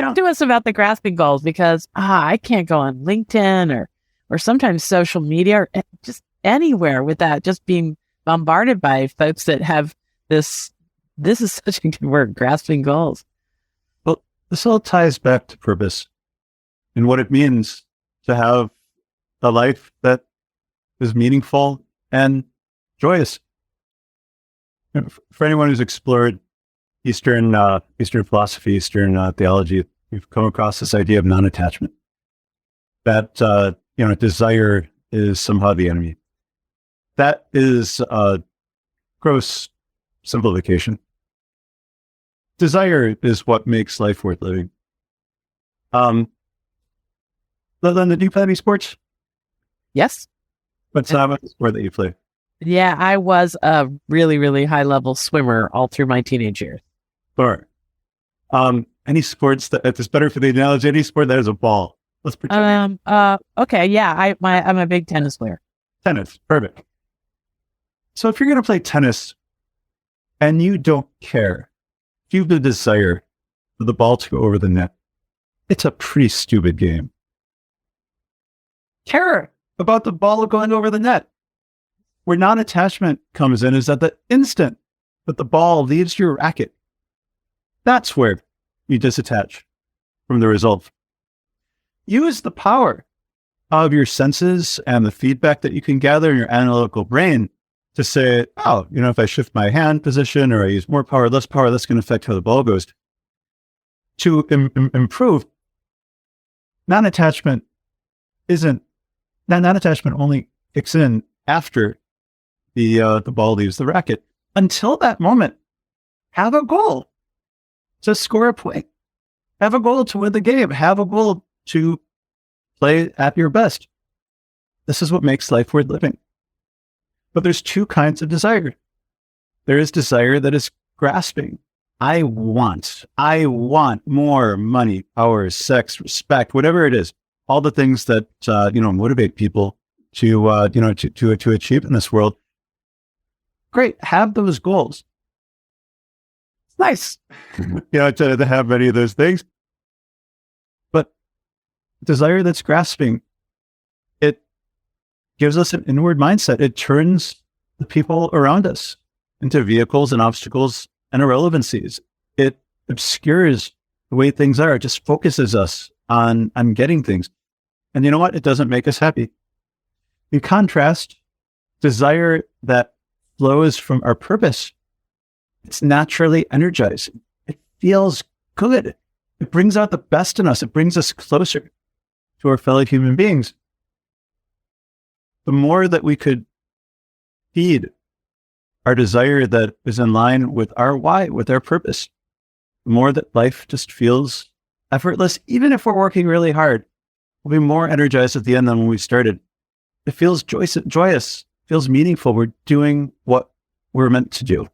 Talk to us about the grasping goals, because I can't go on LinkedIn or sometimes social media or just anywhere without just being bombarded by folks that have this is such a good word, grasping goals. Well, this all ties back to purpose and what it means to have a life that is meaningful and joyous. For anyone who's explored Eastern philosophy, Eastern theology, we've come across this idea of non-attachment. That desire is somehow the enemy. That is a gross simplification. Desire is what makes life worth living. Linda, do you play any sports? Yes. What's the sport that you play? Yeah, I was a really, really high-level swimmer all through my teenage years. Sure. Any sports that it's better for the analogy, any sport that has a ball. Let's pretend. Okay, yeah, I'm a big tennis player. Tennis, perfect. So if you're going to play tennis and you don't care, if you have the desire for the ball to go over the net, it's a pretty stupid game. Care about the ball going over the net. Where non-attachment comes in is at the instant that the ball leaves your racket. That's where you disattach from the result. Use the power of your senses and the feedback that you can gather in your analytical brain to say, oh, if I shift my hand position or I use more power, that's going to affect how the ball goes. To improve, non-attachment only kicks in after the ball leaves the racket. Until that moment, have a goal to score a point. Have a goal to win the game. Have a goal to play at your best. This is what makes life worth living. But there's two kinds of desire. There is desire that is grasping. I want more money, power, sex, respect, whatever it is. All the things that motivate people to achieve in this world. Great, have those goals. It's nice, to have many of those things. But desire that's grasping, it gives us an inward mindset. It turns the people around us into vehicles and obstacles and irrelevancies. It obscures the way things are. It just focuses us on getting things. And you know what? It doesn't make us happy. In contrast, desire that flows from our purpose, it's naturally energizing. It feels good. It brings out the best in us. It brings us closer to our fellow human beings. The more that we could feed our desire that is in line with our why, with our purpose, the more that life just feels effortless. Even if we're working really hard, we'll be more energized at the end than when we started. It feels joyous, feels meaningful. We're doing what we're meant to do.